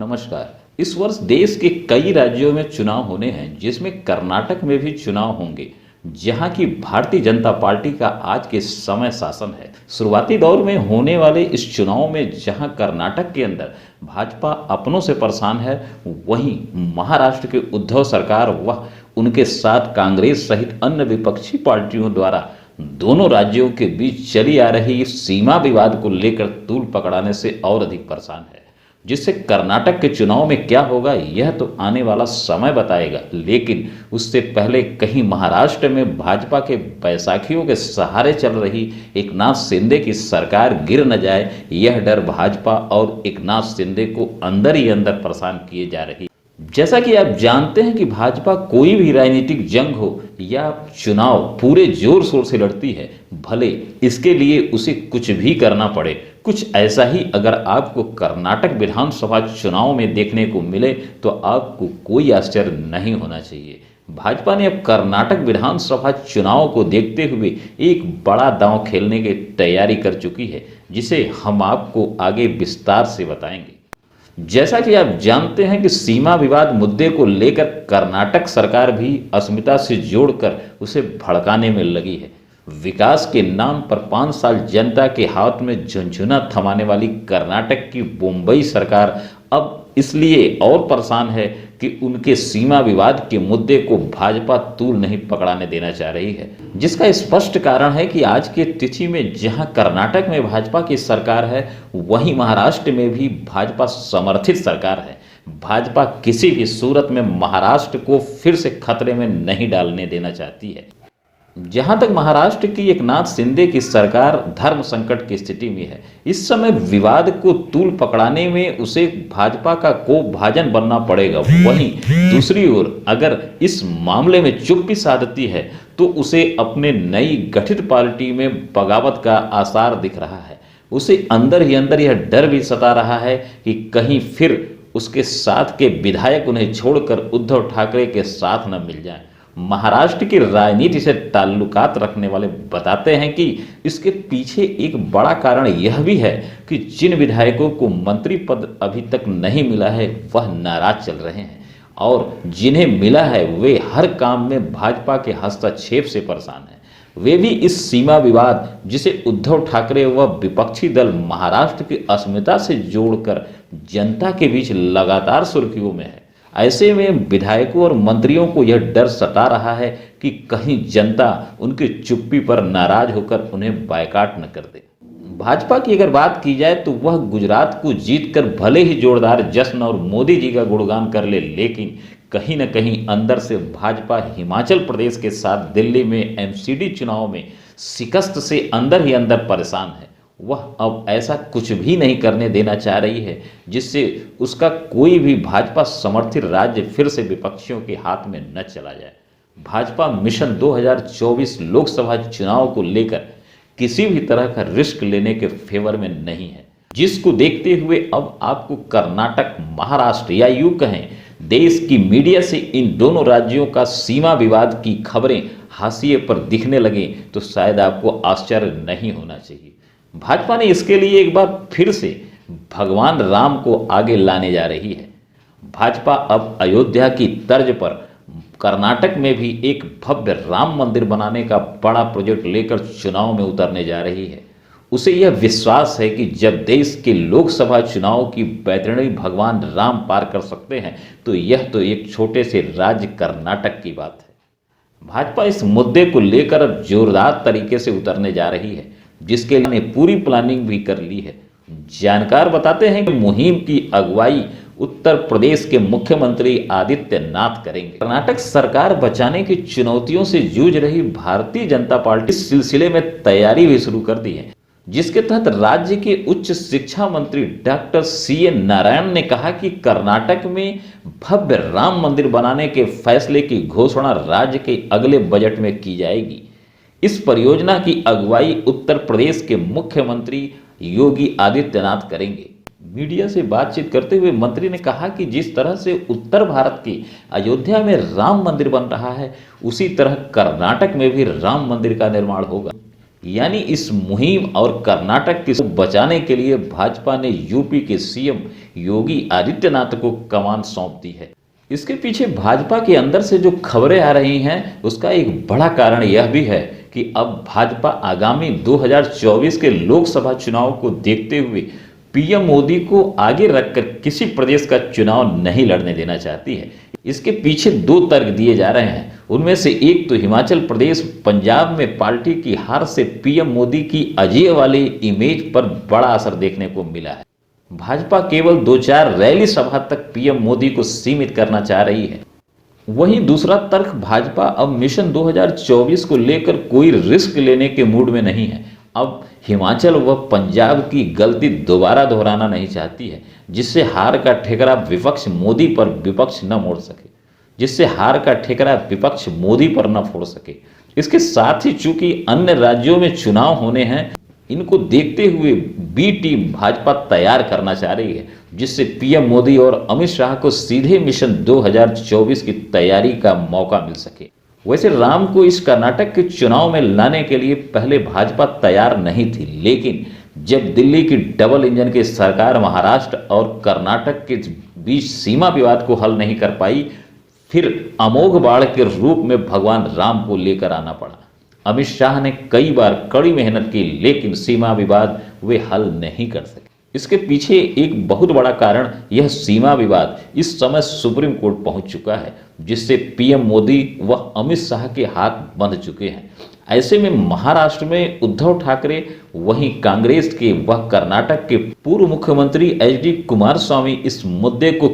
नमस्कार। इस वर्ष देश के कई राज्यों में चुनाव होने हैं, जिसमें कर्नाटक में भी चुनाव होंगे, जहां की भारतीय जनता पार्टी का आज के समय शासन है। शुरुआती दौर में होने वाले इस चुनाव में जहां कर्नाटक के अंदर भाजपा अपनों से परेशान है, वहीं महाराष्ट्र के उद्धव सरकार व उनके साथ कांग्रेस सहित अन्य विपक्षी पार्टियों द्वारा दोनों राज्यों के बीच चली आ रही सीमा विवाद को लेकर तूल पकड़ाने से और अधिक परेशान है। जिससे कर्नाटक के चुनाव में क्या होगा, यह तो आने वाला समय बताएगा। लेकिन उससे पहले कहीं महाराष्ट्र में भाजपा के बैसाखियों के सहारे चल रही एकनाथ शिंदे की सरकार गिर न जाए, यह डर भाजपा और एकनाथ शिंदे को अंदर ही अंदर परेशान किए जा रही। जैसा कि आप जानते हैं कि भाजपा कोई भी राजनीतिक जंग हो या चुनाव पूरे जोर शोर से लड़ती है, भले इसके लिए उसे कुछ भी करना पड़े। कुछ ऐसा ही अगर आपको कर्नाटक विधानसभा चुनाव में देखने को मिले तो आपको कोई आश्चर्य नहीं होना चाहिए। भाजपा ने अब कर्नाटक विधानसभा चुनाव को देखते हुए एक बड़ा दांव खेलने की तैयारी कर चुकी है, जिसे हम आपको आगे विस्तार से बताएंगे। जैसा कि आप जानते हैं कि सीमा विवाद मुद्दे को लेकर कर्नाटक सरकार भी अस्मिता से जोड़कर उसे भड़काने में लगी है। विकास के नाम पर 5 साल जनता के हाथ में झुनझुना थमाने वाली कर्नाटक की मुंबई सरकार अब इसलिए और परेशान है कि उनके सीमा विवाद के मुद्दे को भाजपा तूल नहीं पकड़ाने देना चाह रही है। जिसका स्पष्ट कारण है कि आज के तिथि में जहां कर्नाटक में भाजपा की सरकार है, वहीं महाराष्ट्र में भी भाजपा समर्थित सरकार है। भाजपा किसी भी सूरत में महाराष्ट्र को फिर से खतरे में नहीं डालने देना चाहती है। जहां तक महाराष्ट्र की एकनाथ शिंदे की सरकार धर्म संकट की स्थिति में है, इस समय विवाद को तूल पकड़ाने में उसे भाजपा का कोपभाजन बनना पड़ेगा। वहीं दूसरी ओर अगर इस मामले में चुप्पी साधती है तो उसे अपने नई गठित पार्टी में बगावत का आसार दिख रहा है। उसे अंदर ही अंदर यह डर भी सता रहा है कि कहीं फिर उसके साथ के विधायक उन्हें छोड़कर उद्धव ठाकरे के साथ न मिल जाएं। महाराष्ट्र की राजनीति से ताल्लुकात रखने वाले बताते हैं कि इसके पीछे एक बड़ा कारण यह भी है कि जिन विधायकों को मंत्री पद अभी तक नहीं मिला है, वह नाराज चल रहे हैं और जिन्हें मिला है वे हर काम में भाजपा के हस्तक्षेप से परेशान हैं। वे भी इस सीमा विवाद, जिसे उद्धव ठाकरे व विपक्षी दल महाराष्ट्र की अस्मिता से जोड़कर जनता के बीच लगातार सुर्खियों में है। ऐसे में विधायकों और मंत्रियों को यह डर सता रहा है कि कहीं जनता उनकी चुप्पी पर नाराज होकर उन्हें बायकॉट न कर दे। भाजपा की अगर बात की जाए तो वह गुजरात को जीतकर भले ही जोरदार जश्न और मोदी जी का गुणगान कर ले, लेकिन कहीं न कहीं अंदर से भाजपा हिमाचल प्रदेश के साथ दिल्ली में एमसीडी चुनाव में शिकस्त से अंदर ही अंदर परेशान है। वह अब ऐसा कुछ भी नहीं करने देना चाह रही है जिससे उसका कोई भी भाजपा समर्थित राज्य फिर से विपक्षियों के हाथ में न चला जाए। भाजपा मिशन 2024 लोकसभा चुनाव को लेकर किसी भी तरह का रिस्क लेने के फेवर में नहीं है, जिसको देखते हुए अब आपको कर्नाटक, महाराष्ट्र या यूं कहें देश की मीडिया से इन दोनों राज्यों का सीमा विवाद की खबरें हाशिए पर दिखने लगे तो शायद आपको आश्चर्य नहीं होना चाहिए। भाजपा ने इसके लिए एक बार फिर से भगवान राम को आगे लाने जा रही है। भाजपा अब अयोध्या की तर्ज पर कर्नाटक में भी एक भव्य राम मंदिर बनाने का बड़ा प्रोजेक्ट लेकर चुनाव में उतरने जा रही है। उसे यह विश्वास है कि जब देश के लोकसभा चुनाव की बैतरणी भगवान राम पार कर सकते हैं तो यह तो एक छोटे से राज्य कर्नाटक की बात है। भाजपा इस मुद्दे को लेकर अब जोरदार तरीके से उतरने जा रही है, जिसके लिए पूरी प्लानिंग भी कर ली है। जानकार बताते हैं कि मुहिम की अगुवाई उत्तर प्रदेश के मुख्यमंत्री आदित्यनाथ करेंगे। कर्नाटक सरकार बचाने की चुनौतियों से जूझ रही भारतीय जनता पार्टी इस सिलसिले में तैयारी भी शुरू कर दी है, जिसके तहत राज्य के उच्च शिक्षा मंत्री डॉक्टर सीएन नारायण ने कहा कि कर्नाटक में भव्य राम मंदिर बनाने के फैसले की घोषणा राज्य के अगले बजट में की जाएगी। इस परियोजना की अगुवाई उत्तर प्रदेश के मुख्यमंत्री योगी आदित्यनाथ करेंगे। मीडिया से बातचीत करते हुए मंत्री ने कहा कि जिस तरह से उत्तर भारत की अयोध्या में राम मंदिर बन रहा है, उसी तरह कर्नाटक में भी राम मंदिर का निर्माण होगा। यानी इस मुहिम और कर्नाटक को बचाने के लिए भाजपा ने यूपी के सीएम योगी आदित्यनाथ को कमान सौंप दी है। इसके पीछे भाजपा के अंदर से जो खबरें आ रही हैं, उसका एक बड़ा कारण यह भी है कि अब भाजपा आगामी 2024 के लोकसभा चुनाव को देखते हुए पीएम मोदी को आगे रखकर किसी प्रदेश का चुनाव नहीं लड़ने देना चाहती है। इसके पीछे दो तर्क दिए जा रहे हैं। उनमें से एक तो हिमाचल प्रदेश, पंजाब में पार्टी की हार से पीएम मोदी की अजय वाली इमेज पर बड़ा असर देखने को मिला है। भाजपा केवल 2-4 रैली सभा तक पीएम मोदी को सीमित करना चाह रही है। वहीं दूसरा तर्क, भाजपा अब मिशन 2024 को लेकर कोई रिस्क लेने के मूड में नहीं है। अब हिमाचल व पंजाब की गलती दोबारा दोहराना नहीं चाहती है, जिससे हार का ठेकरा विपक्ष मोदी पर विपक्ष न मोड़ सके, जिससे हार का ठेकरा विपक्ष मोदी पर न फोड़ सके। इसके साथ ही चूंकि अन्य राज्यों में चुनाव होने हैं, इनको देखते हुए बी टीम भाजपा तैयार करना चाह रही है, जिससे पीएम मोदी और अमित शाह को सीधे मिशन 2024 की तैयारी का मौका मिल सके। वैसे राम को इस कर्नाटक के चुनाव में लाने के लिए पहले भाजपा तैयार नहीं थी, लेकिन जब दिल्ली की डबल इंजन की सरकार महाराष्ट्र और कर्नाटक के बीच सीमा विवाद को हल नहीं कर पाई, फिर अमोघ बाढ़ के रूप में भगवान राम को लेकर आना पड़ा। अमित शाह ने कई बार कड़ी मेहनत की, लेकिन सीमा विवाद वे हल नहीं कर सके। इसके पीछे एक बहुत बड़ा कारण यह सीमा विवाद इस समय सुप्रीम कोर्ट पहुंच चुका है, जिससे पीएम मोदी व अमित शाह के हाथ बंध चुके हैं। ऐसे में महाराष्ट्र में उद्धव ठाकरे, वहीं कांग्रेस के व कर्नाटक के पूर्व मुख्यमंत्री एचडी कुमारस्वामी इस मुद्दे को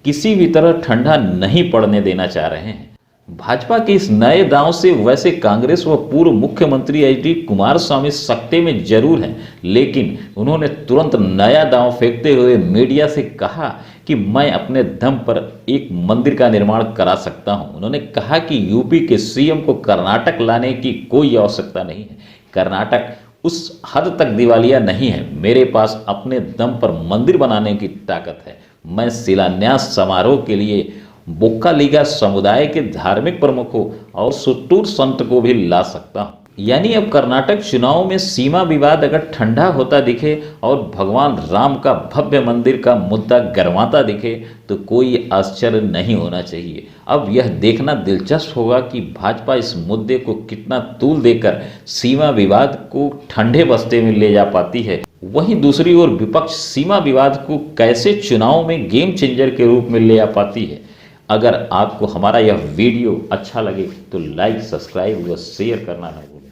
किसी भी तरह ठंडा नहीं पड़ने देना चाह रहे हैं। भाजपा के इस नए दांव से वैसे कांग्रेस व पूर्व मुख्यमंत्री एचडी कुमारस्वामी सकते में जरूर हैं, लेकिन उन्होंने तुरंत नया दांव फेंकते हुए मीडिया से कहा कि मैं अपने दम पर एक मंदिर का निर्माण करा सकता हूं। उन्होंने कहा कि यूपी के सीएम को कर्नाटक लाने की कोई आवश्यकता नहीं है। कर्नाटक उस हद तक दिवालिया नहीं है। मेरे पास अपने दम पर मंदिर बनाने की ताकत है। मैं शिलान्यास समारोह के लिए बोक्कालीगा समुदाय के धार्मिक प्रमुखों और सुट्टूर संत को भी ला सकता हूं। यानी अब कर्नाटक चुनाव में सीमा विवाद अगर ठंडा होता दिखे और भगवान राम का भव्य मंदिर का मुद्दा गरमाता दिखे तो कोई आश्चर्य नहीं होना चाहिए। अब यह देखना दिलचस्प होगा कि भाजपा इस मुद्दे को कितना तूल देकर सीमा विवाद को ठंडे बस्ते में ले जा पाती है। वहीं दूसरी ओर विपक्ष सीमा विवाद को कैसे चुनाव में गेम चेंजर के रूप में ले आ पाती है। अगर आपको हमारा यह वीडियो अच्छा लगे तो लाइक, सब्सक्राइब व शेयर करना न भूलें।